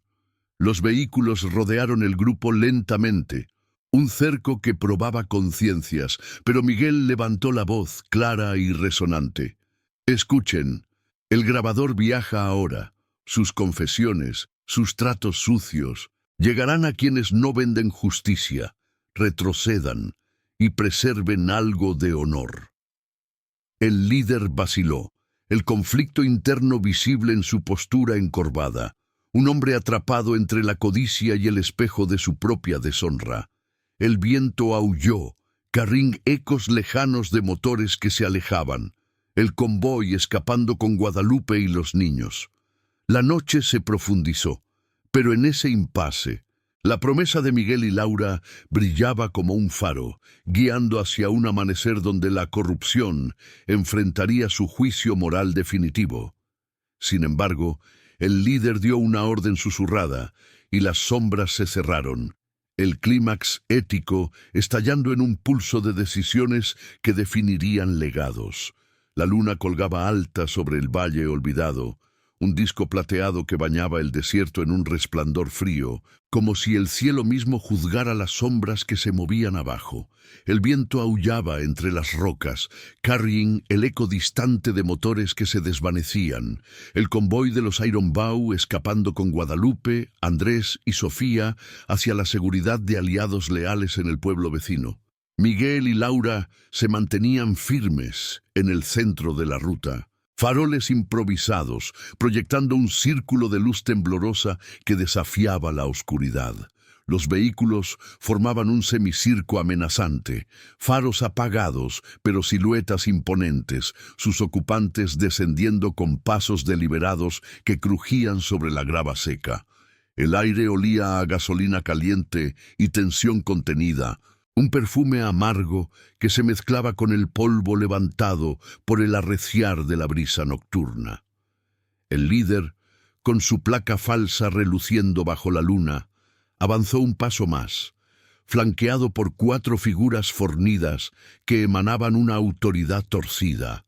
Los vehículos rodearon el grupo lentamente, un cerco que probaba conciencias, pero Miguel levantó la voz, clara y resonante. Escuchen, el grabador viaja ahora. Sus confesiones, sus tratos sucios, llegarán a quienes no venden justicia, retrocedan y preserven algo de honor. El líder vaciló, el conflicto interno visible en su postura encorvada, un hombre atrapado entre la codicia y el espejo de su propia deshonra. El viento aulló, carrín ecos lejanos de motores que se alejaban, el convoy escapando con Guadalupe y los niños. La noche se profundizó, pero en ese impasse, la promesa de Miguel y Laura brillaba como un faro, guiando hacia un amanecer donde la corrupción enfrentaría su juicio moral definitivo. Sin embargo, el líder dio una orden susurrada y las sombras se cerraron, el clímax ético estallando en un pulso de decisiones que definirían legados. La luna colgaba alta sobre el valle olvidado, un disco plateado que bañaba el desierto en un resplandor frío, como si el cielo mismo juzgara las sombras que se movían abajo. El viento aullaba entre las rocas, carrying el eco distante de motores que se desvanecían, el convoy de los Ironbow escapando con Guadalupe, Andrés y Sofía hacia la seguridad de aliados leales en el pueblo vecino. Miguel y Laura se mantenían firmes en el centro de la ruta, faroles improvisados, proyectando un círculo de luz temblorosa que desafiaba la oscuridad. Los vehículos formaban un semicirco amenazante, faros apagados, pero siluetas imponentes, sus ocupantes descendiendo con pasos deliberados que crujían sobre la grava seca. El aire olía a gasolina caliente y tensión contenida, un perfume amargo que se mezclaba con el polvo levantado por el arreciar de la brisa nocturna. El líder, con su placa falsa reluciendo bajo la luna, avanzó un paso más, flanqueado por 4 figuras fornidas que emanaban una autoridad torcida,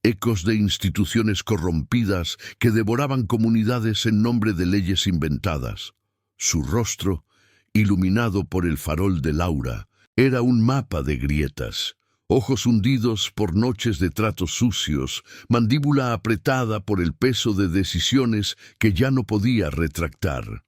ecos de instituciones corrompidas que devoraban comunidades en nombre de leyes inventadas. Su rostro, iluminado por el farol de Laura, era un mapa de grietas, ojos hundidos por noches de tratos sucios, mandíbula apretada por el peso de decisiones que ya no podía retractar.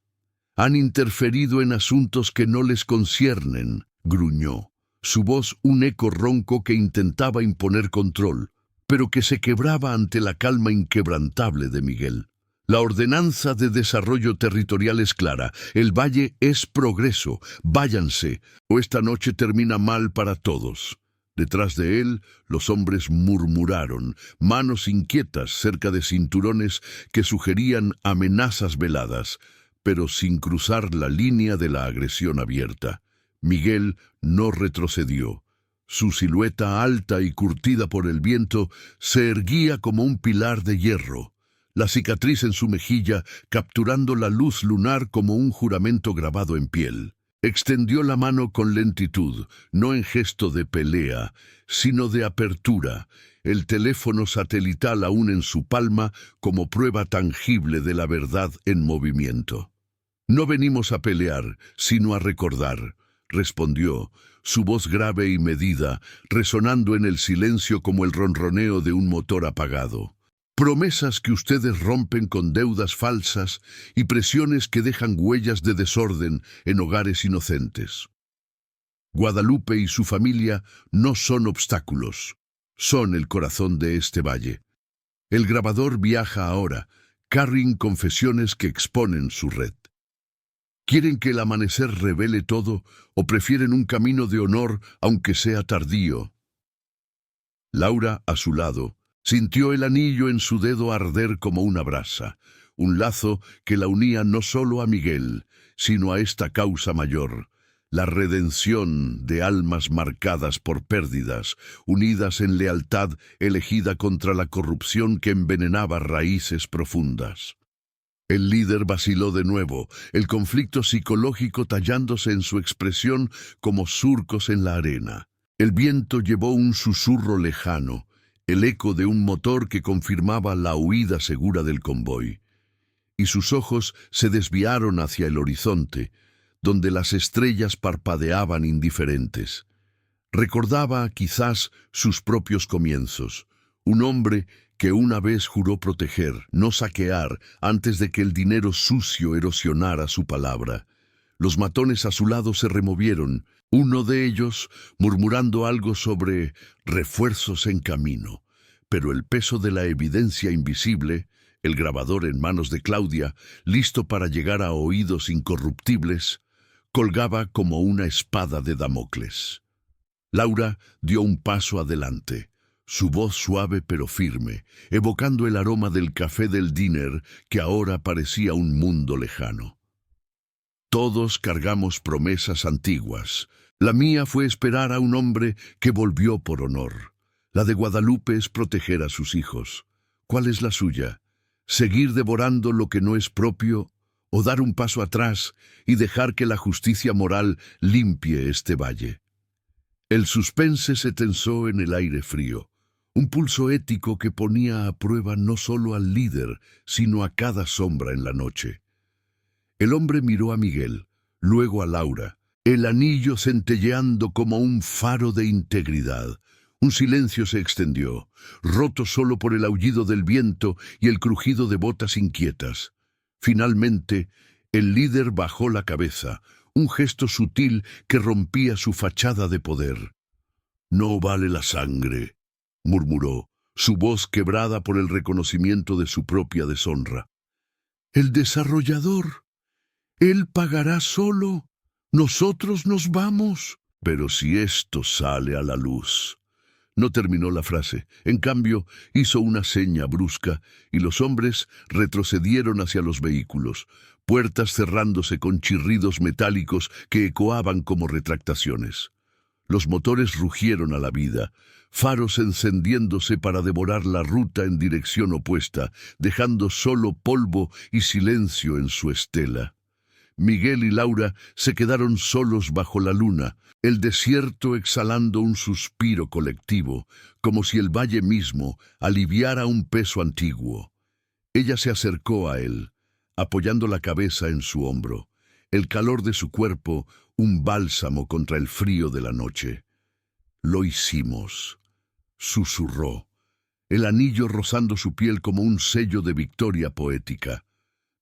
«Han interferido en asuntos que no les conciernen», gruñó, su voz un eco ronco que intentaba imponer control, pero que se quebraba ante la calma inquebrantable de Miguel. La ordenanza de desarrollo territorial es clara, el valle es progreso, váyanse, o esta noche termina mal para todos. Detrás de él, los hombres murmuraron, manos inquietas cerca de cinturones que sugerían amenazas veladas, pero sin cruzar la línea de la agresión abierta. Miguel no retrocedió. Su silueta alta y curtida por el viento se erguía como un pilar de hierro, la cicatriz en su mejilla capturando la luz lunar como un juramento grabado en piel. Extendió la mano con lentitud, no en gesto de pelea, sino de apertura, el teléfono satelital aún en su palma como prueba tangible de la verdad en movimiento. «No venimos a pelear, sino a recordar», respondió, su voz grave y medida, resonando en el silencio como el ronroneo de un motor apagado. «Promesas que ustedes rompen con deudas falsas y presiones que dejan huellas de desorden en hogares inocentes. Guadalupe y su familia no son obstáculos, son el corazón de este valle. El grabador viaja ahora, carrying confesiones que exponen su red. ¿Quieren que el amanecer revele todo o prefieren un camino de honor aunque sea tardío?» Laura, a su lado, sintió el anillo en su dedo arder como una brasa, un lazo que la unía no solo a Miguel, sino a esta causa mayor, la redención de almas marcadas por pérdidas, unidas en lealtad elegida contra la corrupción que envenenaba raíces profundas. El líder vaciló de nuevo, el conflicto psicológico tallándose en su expresión como surcos en la arena. El viento llevó un susurro lejano, el eco de un motor que confirmaba la huida segura del convoy. Y sus ojos se desviaron hacia el horizonte, donde las estrellas parpadeaban indiferentes. Recordaba quizás sus propios comienzos, un hombre que una vez juró proteger, no saquear, antes de que el dinero sucio erosionara su palabra. Los matones a su lado se removieron, uno de ellos murmurando algo sobre refuerzos en camino, pero el peso de la evidencia invisible, el grabador en manos de Claudia, listo para llegar a oídos incorruptibles, colgaba como una espada de Damocles. Laura dio un paso adelante, su voz suave pero firme, evocando el aroma del café del diner que ahora parecía un mundo lejano. Todos cargamos promesas antiguas. La mía fue esperar a un hombre que volvió por honor. La de Guadalupe es proteger a sus hijos. ¿Cuál es la suya? ¿Seguir devorando lo que no es propio o dar un paso atrás y dejar que la justicia moral limpie este valle? El suspense se tensó en el aire frío, un pulso ético que ponía a prueba no solo al líder, sino a cada sombra en la noche. El hombre miró a Miguel, luego a Laura, el anillo centelleando como un faro de integridad. Un silencio se extendió, roto solo por el aullido del viento y el crujido de botas inquietas. Finalmente, el líder bajó la cabeza, un gesto sutil que rompía su fachada de poder. «No vale la sangre», murmuró, su voz quebrada por el reconocimiento de su propia deshonra. «El desarrollador, él pagará solo», Nosotros nos vamos. Pero si esto sale a la luz. No terminó la frase. En cambio, hizo una seña brusca y los hombres retrocedieron hacia los vehículos, puertas cerrándose con chirridos metálicos que ecoaban como retractaciones. Los motores rugieron a la vida, faros encendiéndose para devorar la ruta en dirección opuesta, dejando solo polvo y silencio en su estela. Miguel y Laura se quedaron solos bajo la luna, el desierto exhalando un suspiro colectivo, como si el valle mismo aliviara un peso antiguo. Ella se acercó a él, apoyando la cabeza en su hombro, el calor de su cuerpo un bálsamo contra el frío de la noche. «Lo hicimos», susurró, el anillo rozando su piel como un sello de victoria poética.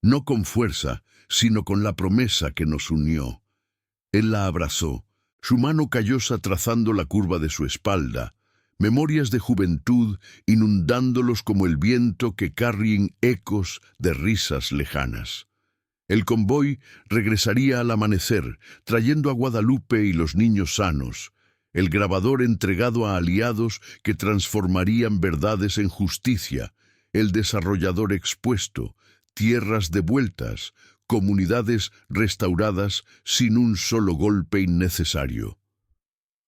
No con fuerza, sino con la promesa que nos unió. Él la abrazó, su mano callosa trazando la curva de su espalda, memorias de juventud inundándolos como el viento que carrien ecos de risas lejanas. El convoy regresaría al amanecer, trayendo a Guadalupe y los niños sanos, el grabador entregado a aliados que transformarían verdades en justicia, el desarrollador expuesto, tierras devueltas, comunidades restauradas sin un solo golpe innecesario.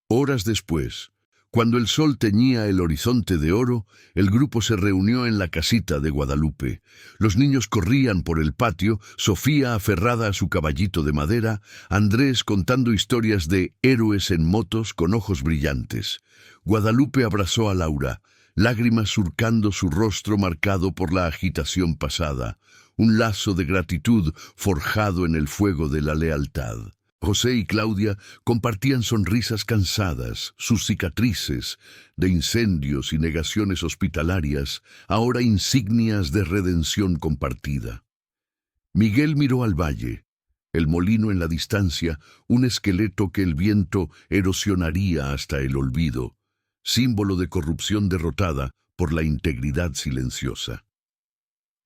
Horas después, cuando el sol teñía el horizonte de oro, el grupo se reunió en la casita de Guadalupe. Los niños corrían por el patio, Sofía aferrada a su caballito de madera, Andrés contando historias de héroes en motos con ojos brillantes. Guadalupe abrazó a Laura, lágrimas surcando su rostro marcado por la agitación pasada, un lazo de gratitud forjado en el fuego de la lealtad. José y Claudia compartían sonrisas cansadas, sus cicatrices de incendios y negaciones hospitalarias, ahora insignias de redención compartida. Miguel miró al valle, el molino en la distancia, un esqueleto que el viento erosionaría hasta el olvido, símbolo de corrupción derrotada por la integridad silenciosa.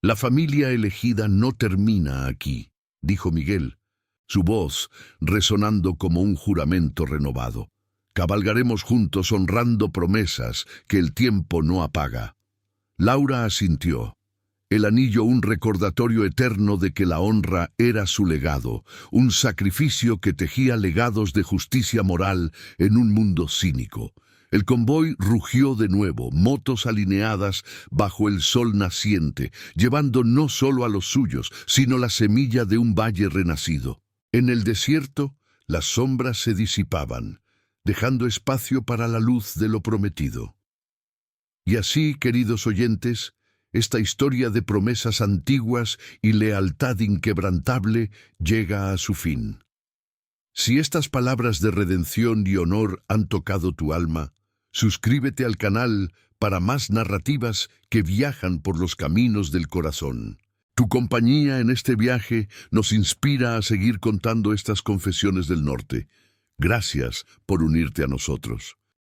La familia elegida no termina aquí, dijo Miguel, su voz resonando como un juramento renovado. Cabalgaremos juntos honrando promesas que el tiempo no apaga. Laura asintió. El anillo un recordatorio eterno de que la honra era su legado, un sacrificio que tejía legados de justicia moral en un mundo cínico. El convoy rugió de nuevo, motos alineadas bajo el sol naciente, llevando no solo a los suyos, sino la semilla de un valle renacido. En el desierto, las sombras se disipaban, dejando espacio para la luz de lo prometido. Y así, queridos oyentes, esta historia de promesas antiguas y lealtad inquebrantable llega a su fin. Si estas palabras de redención y honor han tocado tu alma, suscríbete al canal para más narrativas que viajan por los caminos del corazón. Tu compañía en este viaje nos inspira a seguir contando estas confesiones del norte. Gracias por unirte a nosotros.